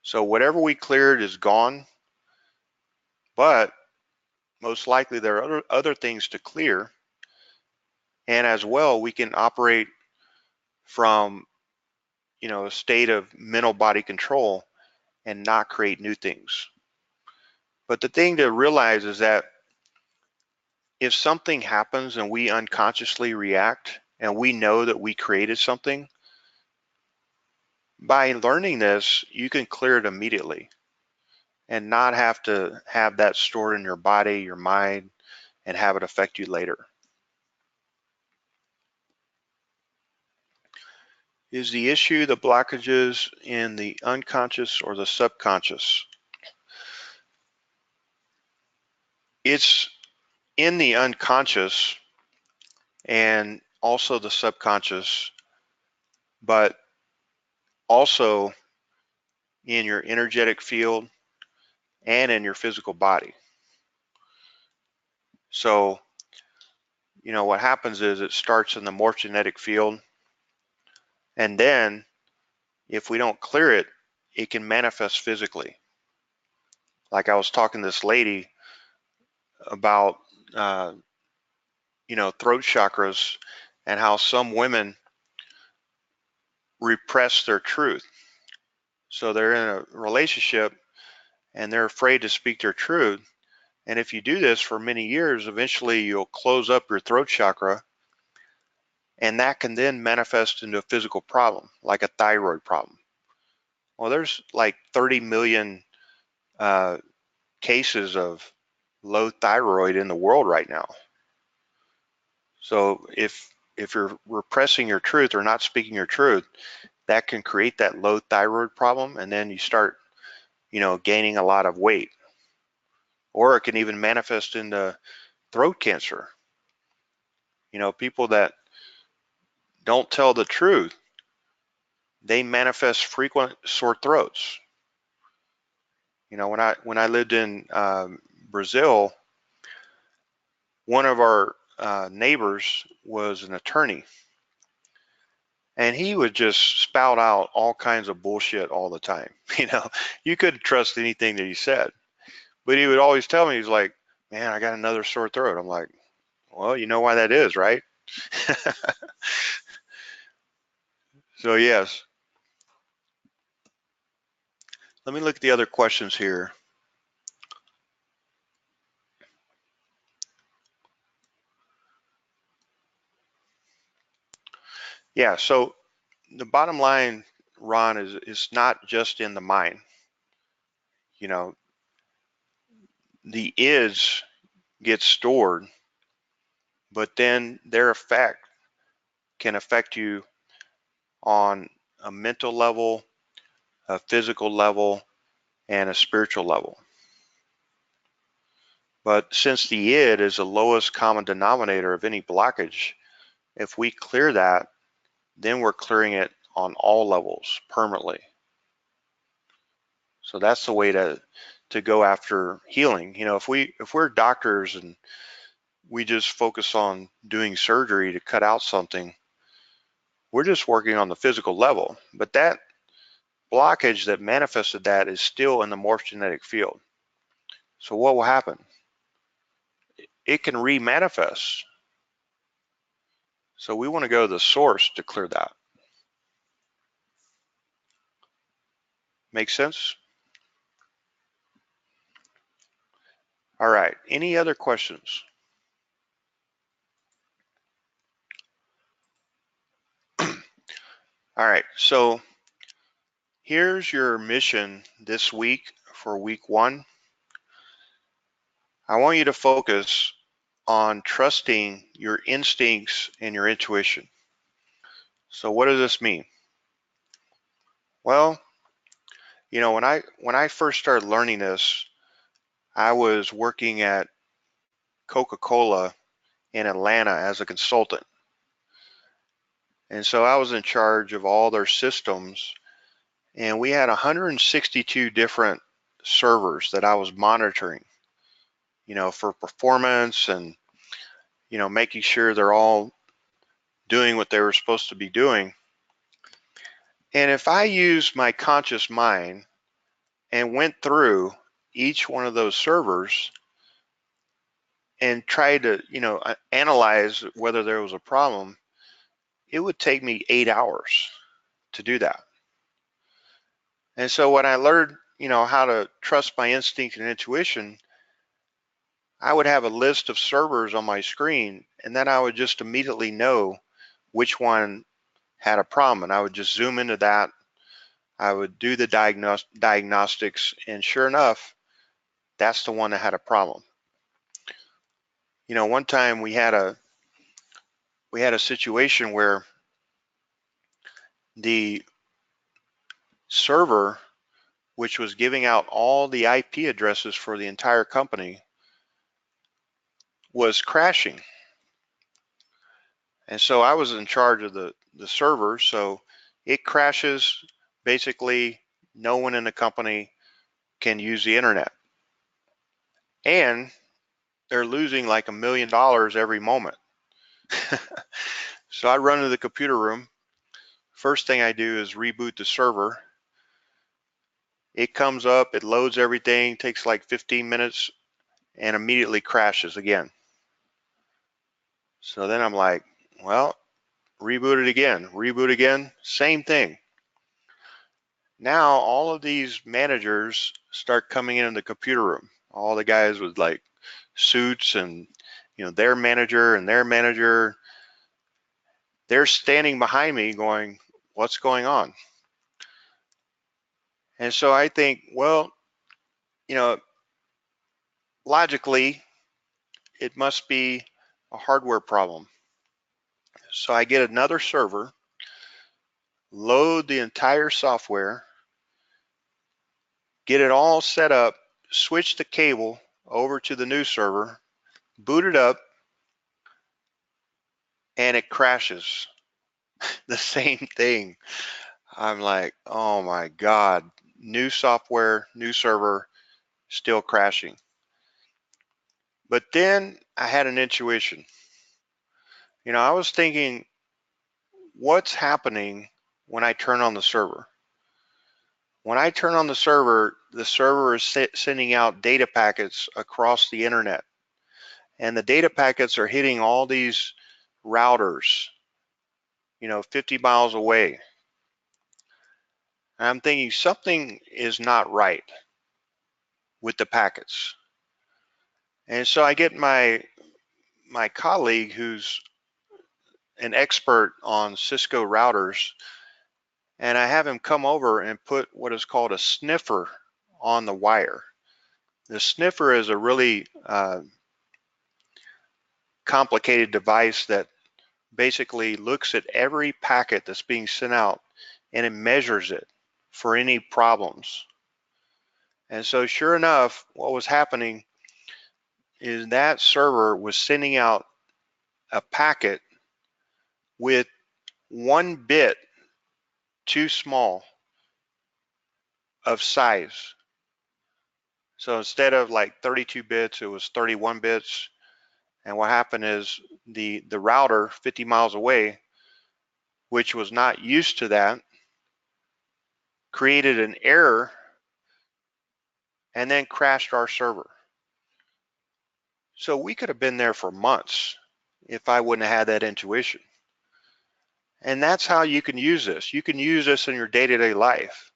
So whatever we cleared is gone, but most likely there are other things to clear. And as well, we can operate from, a state of mental body control and not create new things. But the thing to realize is that if something happens and we unconsciously react and we know that we created something, by learning this, you can clear it immediately and not have to have that stored in your body, your mind, and have it affect you later. Is the issue the blockages in the unconscious or the subconscious? It's in the unconscious and also the subconscious, but also in your energetic field and in your physical body. So, what happens is it starts in the morphogenetic field, and then if we don't clear it, it can manifest physically. Like I was talking to this lady about, throat chakras and how some women repress their truth. So they're in a relationship and they're afraid to speak their truth. And if you do this for many years, eventually you'll close up your throat chakra, and that can then manifest into a physical problem, like a thyroid problem. Well, there's like 30 million uh, cases of low thyroid in the world right now. So if you're repressing your truth or not speaking your truth, that can create that low thyroid problem, and then you start, gaining a lot of weight. Or it can even manifest into throat cancer. People that don't tell the truth, they manifest frequent sore throats. When I lived in Brazil, one of our neighbors was an attorney, and he would just spout out all kinds of bullshit all the time. You couldn't trust anything that he said, but he would always tell me, he's like, "Man, I got another sore throat." I'm like, "Well, you know why that is, right?" So yes, let me look at the other questions here. Yeah, so the bottom line, Ron, is it's not just in the mind. You know, the is get stored, but then their effect can affect you on a mental level, a physical level, and a spiritual level. But since the id is the lowest common denominator of any blockage, if we clear that, then we're clearing it on all levels permanently. So that's the way to go after healing. If we're doctors and we just focus on doing surgery to cut out something, we're just working on the physical level. But that blockage that manifested that is still in the morphogenetic field. So what will happen? It can remanifest. So we want to go to the source to clear that. Make sense? All right. Any other questions? All right, so here's your mission this week for week 1. I want you to focus on trusting your instincts and your intuition. So what does this mean? Well, when I first started learning this, I was working at Coca-Cola in Atlanta as a consultant. And so I was in charge of all their systems, and we had 162 different servers that I was monitoring, for performance and, making sure they're all doing what they were supposed to be doing. And if I used my conscious mind and went through each one of those servers and tried to, analyze whether there was a problem, it would take me 8 hours to do that. And so when I learned, how to trust my instinct and intuition, I would have a list of servers on my screen, and then I would just immediately know which one had a problem. And I would just zoom into that. I would do the diagnostics, and sure enough, that's the one that had a problem. One time we had a situation where the server, which was giving out all the IP addresses for the entire company, was crashing. And so I was in charge of the server, so it crashes. Basically, no one in the company can use the internet. And they're losing like $1 million every moment. So I run to the computer room. First thing I do is reboot the server. It comes up, it loads everything, takes like 15 minutes, and immediately crashes again. So then I'm like, well, reboot again, same thing. Now all of these managers start coming in the computer room. All the guys with like suits and, their manager, they're standing behind me going, what's going on? And so I think, well, logically, it must be a hardware problem. So I get another server, load the entire software, get it all set up, switch the cable over to the new server, boot it up, and it crashes. The same thing. I'm like, oh my God, new software, new server, still crashing. But then I had an intuition. I was thinking, what's happening when I turn on the server? When I turn on the server is sending out data packets across the internet. And the data packets are hitting all these routers, 50 miles away. And I'm thinking something is not right with the packets. And so I get my colleague who's an expert on Cisco routers, and I have him come over and put what is called a sniffer on the wire. The sniffer is a really complicated device that basically looks at every packet that's being sent out and it measures it for any problems. And so sure enough, what was happening is that server was sending out a packet with 1 bit too small of size. So instead of like 32 bits, it was 31 bits. And what happened is the router 50 miles away, which was not used to that, created an error and then crashed our server. So we could have been there for months if I wouldn't have had that intuition. And that's how you can use this. You can use this in your day-to-day life,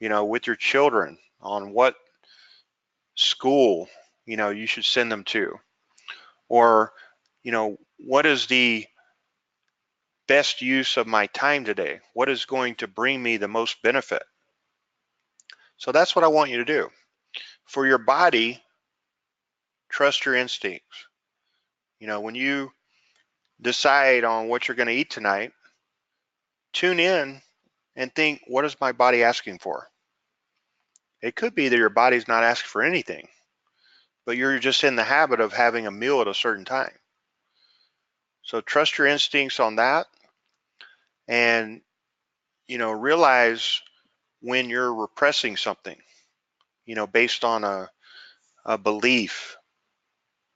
with your children on what school, you should send them to, or, what is the best use of my time today? What is going to bring me the most benefit? So that's what I want you to do. For your body, trust your instincts. When you decide on what you're going to eat tonight, tune in and think, what is my body asking for? It could be that your body's not asking for anything, but you're just in the habit of having a meal at a certain time. So trust your instincts on that, and realize when you're repressing something, based on a belief,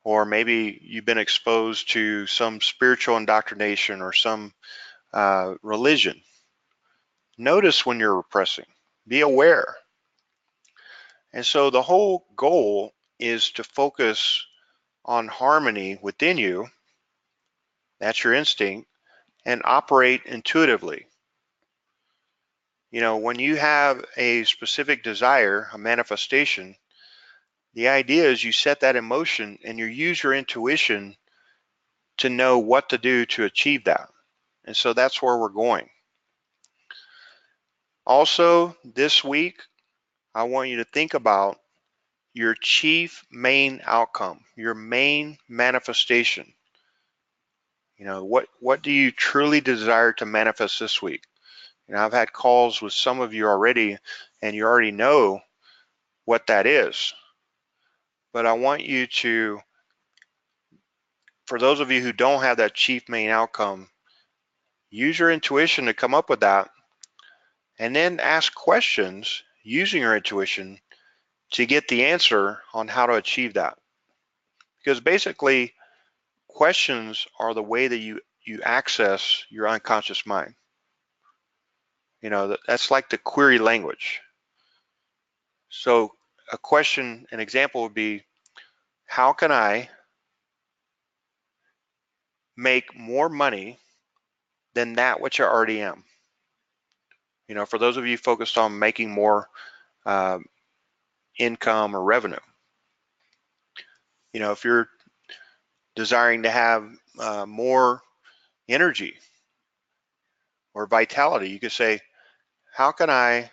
or maybe you've been exposed to some spiritual indoctrination or some religion. Notice when you're repressing. Be aware. And so the whole goal is to focus on harmony within you. That's your instinct, and operate intuitively. When you have a specific desire, a manifestation, the idea is you set that in motion and you use your intuition to know what to do to achieve that. And so that's where we're going. Also, this week, I want you to think about your chief main outcome, your main manifestation. What do you truly desire to manifest this week? I've had calls with some of you already, and you already know what that is. But I want you to, for those of you who don't have that chief main outcome, use your intuition to come up with that, and then ask questions using your intuition to get the answer on how to achieve that. Because basically, questions are the way that you access your unconscious mind. That's like the query language. So a question, an example would be, how can I make more money than that which I already am? For those of you focused on making more income or revenue, if you're desiring to have more energy or vitality, you could say, how can I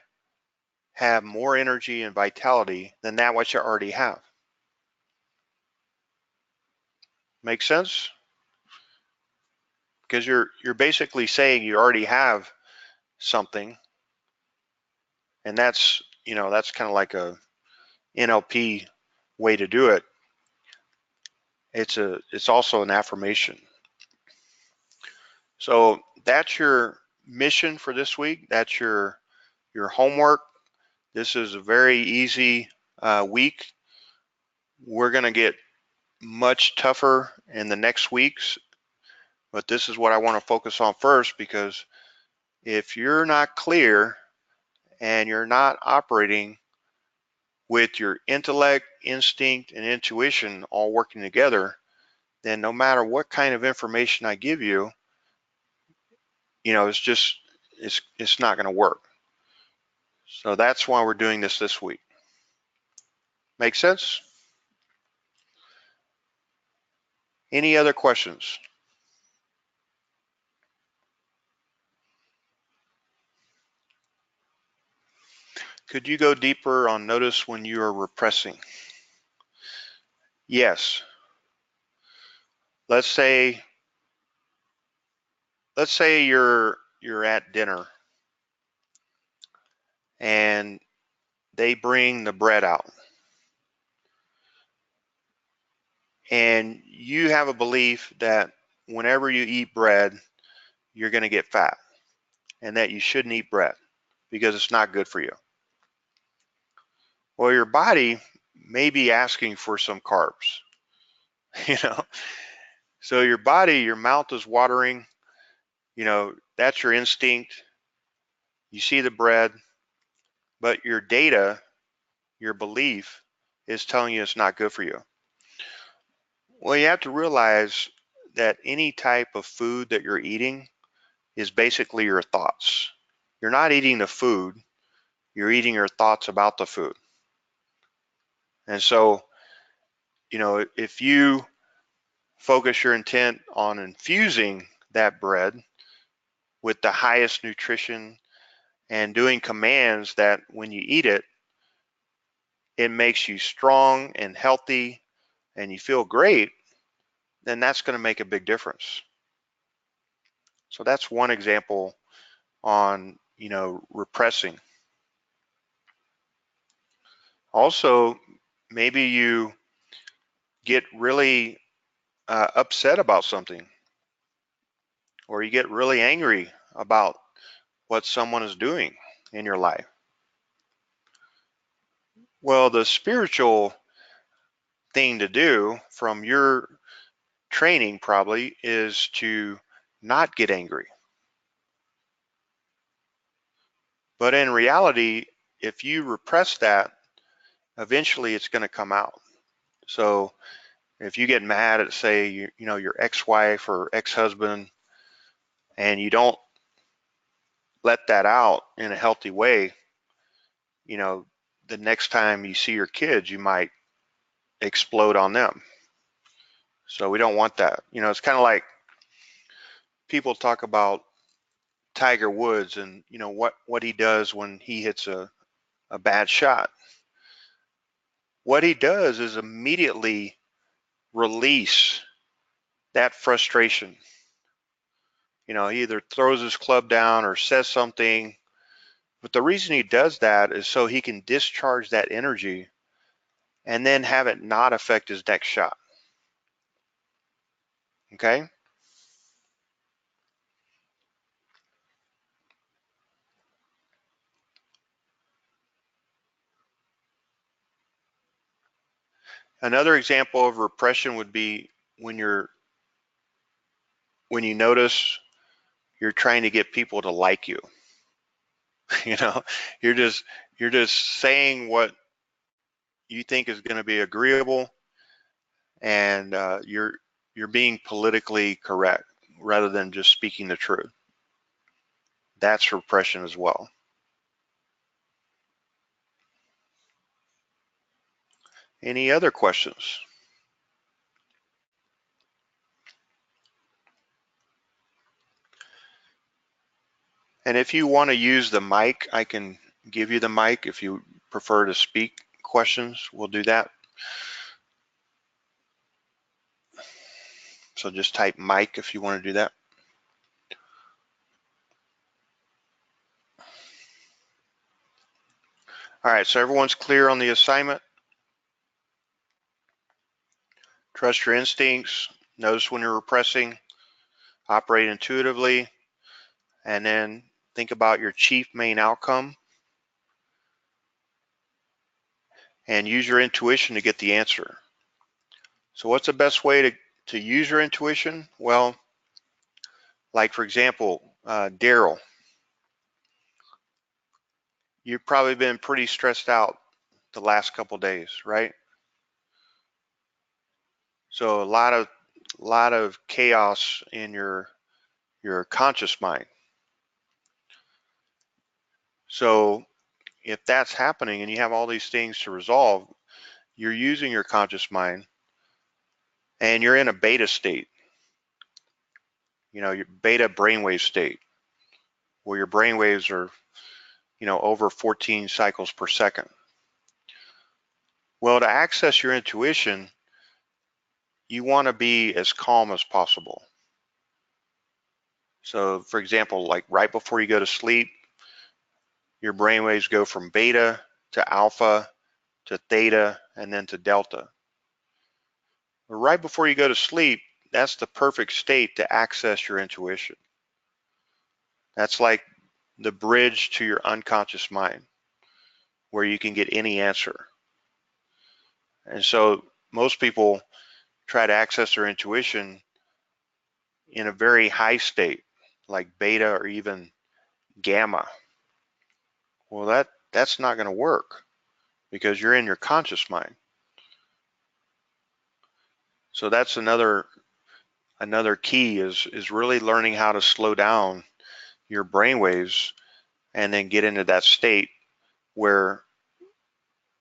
have more energy and vitality than that which I already have? Make sense? Because you're basically saying you already have something, and that's kind of like a NLP way to do it. It's also an affirmation. So that's your mission for this week. That's your homework. This is a very easy week. We're going to get much tougher in the next weeks, but this is what I want to focus on first, because if you're not clear and you're not operating with your intellect, instinct, and intuition all working together, then no matter what kind of information I give you, it's not going to work. So that's why we're doing this week. Make sense? Any other questions? Could you go deeper on notice when you are repressing? Yes. Let's say you're at dinner and they bring the bread out, and you have a belief that whenever you eat bread, you're going to get fat, and that you shouldn't eat bread because it's not good for you. Well, your body may be asking for some carbs, So your body, your mouth is watering, that's your instinct. You see the bread, but your data, your belief is telling you it's not good for you. Well, you have to realize that any type of food that you're eating is basically your thoughts. You're not eating the food, you're eating your thoughts about the food. And so, if you focus your intent on infusing that bread, with the highest nutrition and doing commands that when you eat it, it makes you strong and healthy and you feel great, then that's going to make a big difference. So that's one example on, repressing. Also, maybe you get really upset about something, or you get really angry about what someone is doing in your life. Well, the spiritual thing to do from your training probably is to not get angry. But in reality, if you repress that, eventually it's going to come out. So if you get mad at, say, your ex-wife or ex-husband, and you don't let that out in a healthy way, the next time you see your kids, you might explode on them. So we don't want that. It's kind of like people talk about Tiger Woods and what he does when he hits a bad shot. What he does is immediately release that frustration. He either throws his club down or says something, but the reason he does that is so he can discharge that energy and then have it not affect his next shot. Okay? Another example of repression would be when you notice you're trying to get people to like you. you know, you're just saying what you think is going to be agreeable, and you're being politically correct rather than just speaking the truth. That's repression as well. Any other questions? And if you want to use the mic, I can give you the mic. If you prefer to speak questions, we'll do that. So just type mic if you want to do that. All right, so everyone's clear on the assignment. Trust your instincts. Notice when you're repressing. Operate intuitively. And then think about your chief main outcome. And use your intuition to get the answer. So what's the best way to use your intuition? Well, like for example, Daryl, you've probably been pretty stressed out the last couple days, right? So a lot of chaos in your conscious mind. So if that's happening and you have all these things to resolve, you're using your conscious mind and you're in a beta state, your beta brainwave state, where your brainwaves are, over 14 cycles per second. Well, to access your intuition, you want to be as calm as possible. So, for example, like right before you go to sleep, your brainwaves go from beta to alpha to theta and then to delta. But right before you go to sleep, that's the perfect state to access your intuition. That's like the bridge to your unconscious mind, where you can get any answer. And so most people try to access their intuition in a very high state, like beta or even gamma. Well, that's not going to work because you're in your conscious mind. So that's another key is really learning how to slow down your brainwaves and then get into that state where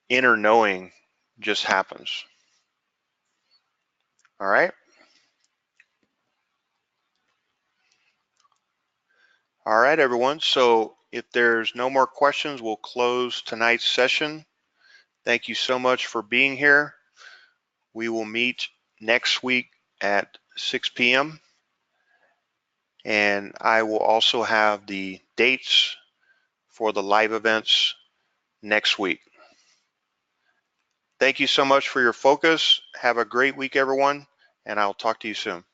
inner knowing just happens. All right. All right, everyone. So if there's no more questions, we'll close tonight's session. Thank you so much for being here. We will meet next week at 6 p.m. And I will also have the dates for the live events next week. Thank you so much for your focus. Have a great week, everyone, and I'll talk to you soon.